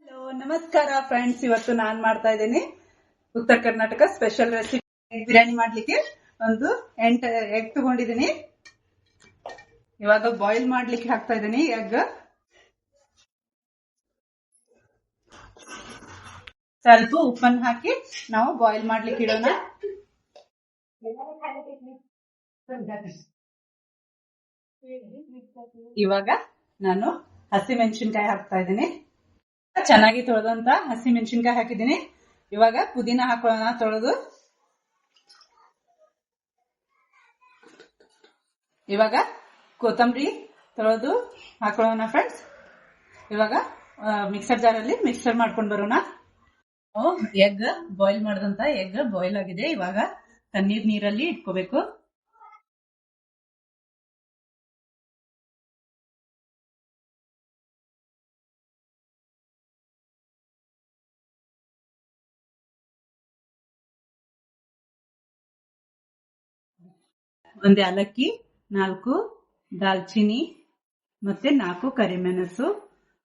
Hello ನಮಸ್ಕಾರ friends, ಇವತ್ತು ನಾನ್ ಮಾಡ್ತಾ ಇದ್ದೀನಿ ಉತ್ತರ ಕರ್ನಾಟಕ ಸ್ಪೆಷಲ್ ರೆಸಿಪಿ ಬಿರಿಯಾನಿ ಮಾಡ್ಲಿಕ್ಕೆ. ಒಂದು 8 ಎಗ್ ತಗೊಂಡಿದ್ದೀನಿ. ಇವಾಗ ಬಾಯ್ಲ್ ಮಾಡ್ಲಿಕ್ಕೆ ಹಾಕ್ತಾ ಇದ್ದೀನಿ ಎಗ್. ಸ್ವಲ್ಪ ಉಪ್ಪನ್ನು ಹಾಕಿ ನಾವು ಬಾಯ್ಲ್ ಮಾಡ್ಲಿಕ್ಕೆ ಇಡೋಣ. ಇವಾಗ ನಾನು ಹಸಿ ಮೆಣಸಿನ್ಕಾಯಿ ಹಾಕ್ತಾ ಇದ್ದೀನಿ. ಚೆನ್ನಾಗಿ ತೊಳೆದಂತ ಹಸಿ ಮೆಣಸಿನ್ಕಾಯಿ ಹಾಕಿದ್ದೀನಿ. ಇವಾಗ ಪುದೀನ ಹಾಕೊಳ್ಳೋಣ ತೊಳೆದು. ಇವಾಗ ಕೊತ್ತಂಬರಿ ತೊಳೆದು ಹಾಕೊಳ್ಳೋಣ ಫ್ರೆಂಡ್ಸ್. ಇವಾಗ ಮಿಕ್ಸರ್ ಜಾರಲ್ಲಿ ಮಿಕ್ಸರ್ ಮಾಡ್ಕೊಂಡು ಬರೋಣ. ಎಗ್ ಬಾಯ್ಲ್ ಮಾಡಿದಂತ ಎಗ್ ಬಾಯ್ಲ್ ಆಗಿದೆ. ಇವಾಗ ತಣ್ಣೀರ್ ನೀರಲ್ಲಿ ಇಟ್ಕೋಬೇಕು. ಒಂದು ಏಲಕ್ಕಿ, 4 ದಾಲ್ಚಿನ್ನಿ ಮತ್ತೆ 4 ಕರಿಮೆಣಸು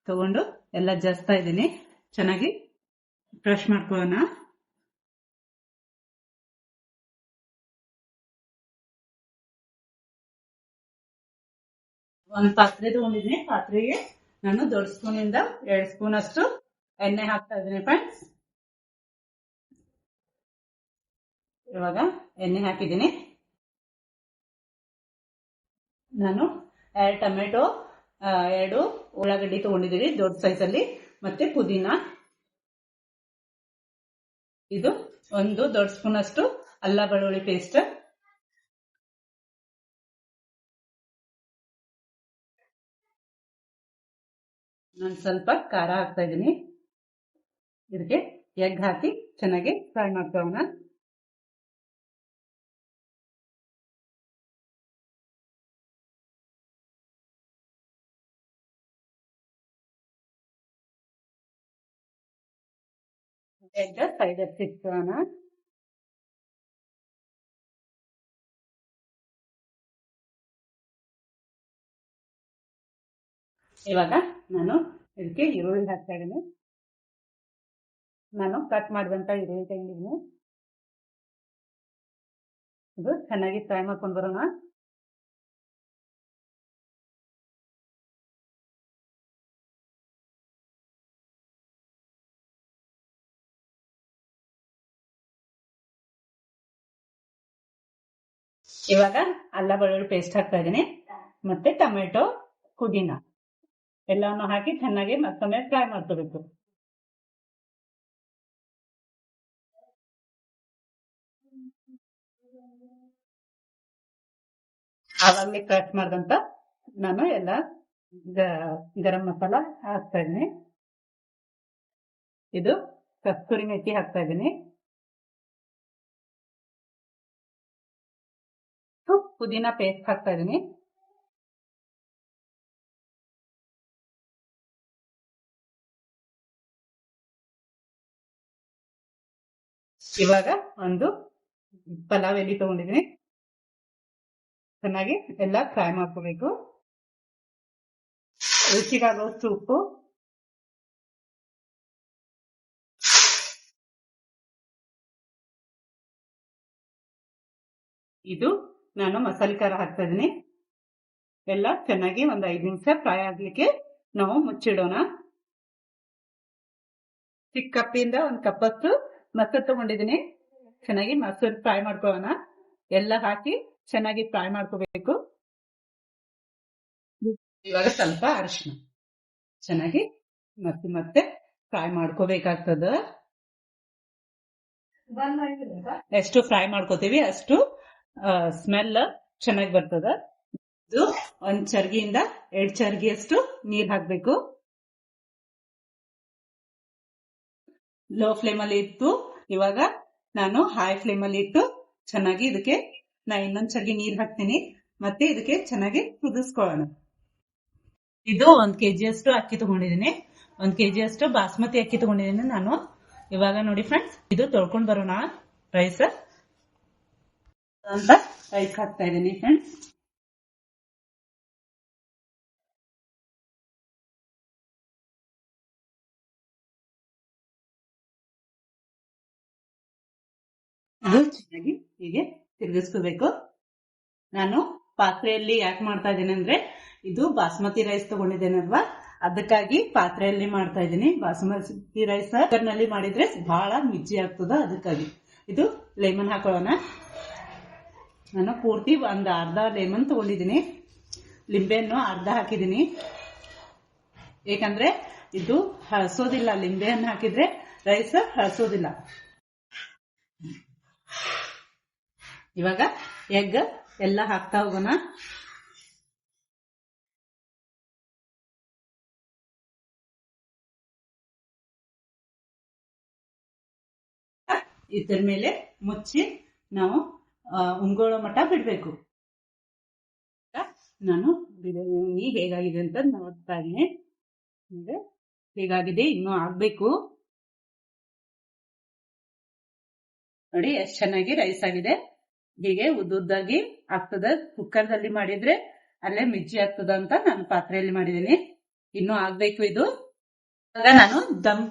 ತಗೊಂಡು ಎಲ್ಲ ಜಸ್ತಾ ಇದ್ದೀನಿ. ಚೆನ್ನಾಗಿ ಕ್ರಶ್ ಮಾಡ್ಕೊಳ್ಳೋಣ. ಒಂದು ಪಾತ್ರೆ ತಗೊಂಡಿದ್ದೀನಿ. ಪಾತ್ರೆಗೆ ನಾನು ದೊಡ್ಡ ಸ್ಪೂನಿಂದ 2 ಸ್ಪೂನ್ ಅಷ್ಟು ಎಣ್ಣೆ ಹಾಕ್ತಾ ಇದ್ದೀನಿ ಫ್ರೆಂಡ್ಸ್. ಇವಾಗ ಎಣ್ಣೆ ಹಾಕಿದ್ದೀನಿ. ನಾನು 2 ಟೊಮೆಟೊ, 2 ಉಳ್ಳಾಗಡ್ಡಿ ತಗೊಂಡಿದ್ದೀನಿ ದೊಡ್ಡ ಸೈಜಲ್ಲಿ, ಮತ್ತೆ ಪುದೀನ. ಇದು ಒಂದು ದೊಡ್ಡ ಸ್ಪೂನ್ ಅಷ್ಟು ಅಲ್ಲ ಬೆಳ್ಳುಳ್ಳಿ ಪೇಸ್ಟ್. ನಾನು ಸ್ವಲ್ಪ ಖಾರ ಹಾಕ್ತಾ ಇದ್ದೀನಿ. ಇದಕ್ಕೆ ಎಗ್ ಹಾಕಿ ಚೆನ್ನಾಗಿ ಫ್ರೈ ಮಾಡ್ಕೊಳ್ಳೋಣ. ಎಗ್ ಸೈಡ್ ಇಟ್ಕೊಳ್ಳೋಣ. ಇವಾಗ ನಾನು ಇದಕ್ಕೆ ಈರುಳ್ಳಿ ಹಾಕ್ತಾ ಇದ್ದೀನಿ. ನಾನು ಕಟ್ ಮಾಡಿದಂತ ಈರುಳ್ಳಿ ತಗೊಂಡಿದ್ದೀನಿ. ಇದು ಚೆನ್ನಾಗಿ ಫ್ರೈ ಮಾಡ್ಕೊಂಡು ಬರೋಣ. ಇವಾಗ ಅಲ್ಲ ಬೆಳ್ಳುಳ್ಳಿ ಪೇಸ್ಟ್ ಹಾಕ್ತಾ ಇದ್ದೀನಿ, ಮತ್ತೆ ಟೊಮೆಟೊ, ಪುದೀನ ಎಲ್ಲವನ್ನು ಹಾಕಿ ಚೆನ್ನಾಗಿ ಮತ್ತೊಮ್ಮೆ ಫ್ರೈ ಮಾಡ್ಕೋಬೇಕು. ಆವಾಗಲೇ ಕ್ರಶ್ ಮಾಡಿದಂತ ನಾನು ಎಲ್ಲ ಗರಂ ಮಸಾಲ ಹಾಕ್ತಾ ಇದ್ದೀನಿ. ಇದು ಕಸ್ತೂರಿ ಮೆಥಿ ಹಾಕ್ತಾ ಇದ್ದೀನಿ. ಪುದೀನ ಪೇಸ್ಟ್ ಹಾಕ್ತಾ ಇದ್ದೀನಿ. ಇವಾಗ ಒಂದು ಪಲಾವ್ ಎಲೆ ತಗೊಂಡಿದ್ದೀನಿ. ಚೆನ್ನಾಗಿ ಎಲ್ಲ ಫ್ರೈ ಮಾಡ್ಕೋಬೇಕು. ರುಚಿಗಾಗುವಷ್ಟು ಉಪ್ಪು, ಇದು ನಾನು ಮಸಾಲೆ ಖಾರ ಹಾಕ್ತಾ ಇದ್ದೀನಿ. ಎಲ್ಲ ಚೆನ್ನಾಗಿ ಒಂದು 5 ನಿಮಿಷ ಫ್ರೈ ಆಗ್ಲಿಕ್ಕೆ ನಾವು ಮುಚ್ಚಿಡೋಣ. ಚಿಕ್ಕ ಕಪ್ಪಿಂದ 1 ಕಪ್ಪಷ್ಟು ಮೊಸರು ತಗೊಂಡಿದ್ದೀನಿ. ಚೆನ್ನಾಗಿ ಮೊಸರು ಫ್ರೈ ಮಾಡ್ಕೊಳ್ಳೋಣ. ಎಲ್ಲ ಹಾಕಿ ಚೆನ್ನಾಗಿ ಫ್ರೈ ಮಾಡ್ಕೋಬೇಕು. ಇವಾಗ ಸ್ವಲ್ಪ ಅರಿಶಿನ ಚೆನ್ನಾಗಿ ಮತ್ತೆ ಫ್ರೈ ಮಾಡ್ಕೋಬೇಕಾಗ್ತದ. ಎಷ್ಟು ಫ್ರೈ ಮಾಡ್ಕೋತೀವಿ ಅಷ್ಟು ಸ್ಮೆಲ್ ಚೆನ್ನಾಗಿ ಬರ್ತದ. ಇದು 1 ಚರ್ಗಿಯಿಂದ 2 ಚರ್ಗಿಯಷ್ಟು ನೀರ್ ಹಾಕ್ಬೇಕು. ಲೋ ಫ್ಲೇಮ್ ಅಲ್ಲಿ ಇಟ್ಟು ಇವಾಗ ನಾನು ಹೈ ಫ್ಲೇಮ್ ಅಲ್ಲಿ ಇಟ್ಟು ಚೆನ್ನಾಗಿ ಇದಕ್ಕೆ ಇನ್ನೊಂದ್ ಚರ್ಗಿ ನೀರ್ ಹಾಕ್ತೀನಿ. ಮತ್ತೆ ಇದಕ್ಕೆ ಚೆನ್ನಾಗಿ ಕುದಿಸ್ಕೊಳ್ಳೋಣ. ಇದು 1 kg ಅಷ್ಟು ಅಕ್ಕಿ ತಗೊಂಡಿದ್ದೀನಿ. 1 kg ಅಷ್ಟು ಬಾಸ್ಮತಿ ಅಕ್ಕಿ ತಗೊಂಡಿದ್ದೀನಿ ನಾನು. ಇವಾಗ ನೋಡಿ ಫ್ರೆಂಡ್ಸ್, ಇದು ತೊಳ್ಕೊಂಡ್ ಬರೋಣ. ರೈಸ್ ಅಂತ ರೈಸ್ ಹಾಕ್ತಾ ಇದ್ದೀನಿ ಫ್ರೆಂಡ್ಸ್. ಇದು ಚೆನ್ನಾಗಿ ಹೀಗೆ ತಿರುಗಿಸ್ಕೋಬೇಕು. ನಾನು ಪಾತ್ರೆಯಲ್ಲಿ ಯಾಕೆ ಮಾಡ್ತಾ ಇದ್ದೀನಿ ಅಂದ್ರೆ, ಇದು ಬಾಸ್ಮತಿ ರೈಸ್ ತಗೊಂಡಿದ್ದೇನಲ್ವಾ, ಅದಕ್ಕಾಗಿ ಪಾತ್ರೆಯಲ್ಲಿ ಮಾಡ್ತಾ ಇದ್ದೀನಿ. ಬಾಸ್ಮತಿ ರೈಸ್ ಕುಕ್ಕರ್ನಲ್ಲಿ ಮಾಡಿದ್ರೆ ಬಹಳ ಮಿಜ್ಜಿ ಆಗ್ತದ, ಅದಕ್ಕಾಗಿ. ಇದು ಲೆಮನ್ ಹಾಕೊಳ್ಳೋಣ. ನಾನು ಪೂರ್ತಿ ಒಂದು ಅರ್ಧ ಲೆಮನ್ ತಗೊಂಡಿದ್ದೀನಿ. ಲಿಂಬೆಯನ್ನು ಅರ್ಧ ಹಾಕಿದ್ದೀನಿ, ಏಕಂದ್ರೆ ಇದು ಹಳಸೋದಿಲ್ಲ. ಲಿಂಬೆಯನ್ನು ಹಾಕಿದ್ರೆ ರೈಸ್ ಹಳಸೋದಿಲ್ಲ. ಇವಾಗ ಎಗ್ ಎಲ್ಲ ಹಾಕ್ತಾ ಹೋಗೋಣ. ಇದರ ಮೇಲೆ ಮುಚ್ಚಿ ನಾವು ಉಂಗೋಳೋ ಮಟ್ಟ ಬಿಡ್ಬೇಕು. ನಾನು ಬಿರಿಯಾನಿ ಹೇಗಾಗಿದೆ ಅಂತ ನೋಡ್ತಾ ಇದ್ದೀನಿ. ಹೇಗಾಗಿದೆ, ಇನ್ನೂ ಆಗ್ಬೇಕು. ನೋಡಿ ಎಷ್ಟು ಚೆನ್ನಾಗಿ ರೈಸ್ ಆಗಿದೆ. ಹೀಗೆ ಉದ್ದುದ್ದಾಗಿ ಆಗ್ತದ. ಕುಕ್ಕರ್ದಲ್ಲಿ ಮಾಡಿದ್ರೆ ಅಲ್ಲೇ ಮಿಜ್ಜಿ ಆಗ್ತದ ಅಂತ ನಾನು ಪಾತ್ರೆಯಲ್ಲಿ ಮಾಡಿದ್ದೀನಿ. ಇನ್ನೂ ಆಗ್ಬೇಕು ಇದು. ನಾನು ದಮ್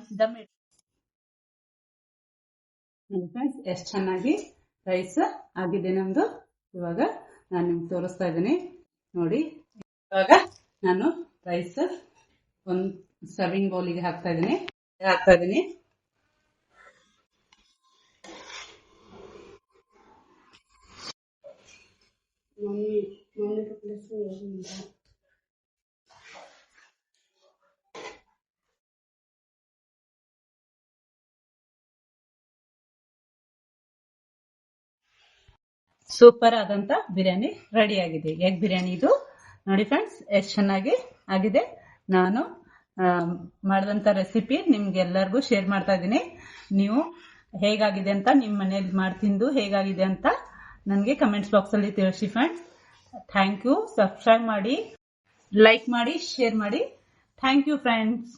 ಎಷ್ಟು ಚೆನ್ನಾಗಿ ರೈಸ್ ಆಗಿದೆ ನಮ್ದು. ಇವಾಗ ನಾನು ನಿಮ್ಗೆ ತೋರಿಸ್ತಾ ಇದ್ದೀನಿ ನೋಡಿ. ಇವಾಗ ನಾನು ರೈಸ್ ಒಂದು ಸರ್ವಿಂಗ್ ಬೌಲಿಗೆ ಹಾಕ್ತಾ ಇದ್ದೀನಿ. ಸೂಪರ್ ಆದಂತ ಬಿರಿಯಾನಿ ರೆಡಿ ಆಗಿದೆ. ಎಗ್ ಬಿರಿಯಾನಿ ಇದು ನೋಡಿ ಫ್ರೆಂಡ್ಸ್, ಎಷ್ಟು ಚೆನ್ನಾಗಿ ಆಗಿದೆ. ನಾನು ಮಾಡಿದಂತ ರೆಸಿಪಿ ನಿಮ್ಗೆಲ್ಲರಿಗೂ ಶೇರ್ ಮಾಡ್ತಾ ಇದ್ದೀನಿ. ನೀವು ಹೇಗಾಗಿದೆ ಅಂತ ನಿಮ್ಮ ಮನೇಲಿ ಮಾಡಿ ತಿಂದು ಹೇಗಾಗಿದೆ ಅಂತ ನನಗೆ ಕಮೆಂಟ್ಸ್ ಬಾಕ್ಸ್ ಅಲ್ಲಿ ತಿಳಿಸಿ ಫ್ರೆಂಡ್ಸ್. Thank you. ಸಬ್ಸ್ಕ್ರೈಬ್ ಮಾಡಿ, ಲೈಕ್ ಮಾಡಿ, ಶೇರ್ ಮಾಡಿ. Thank you friends.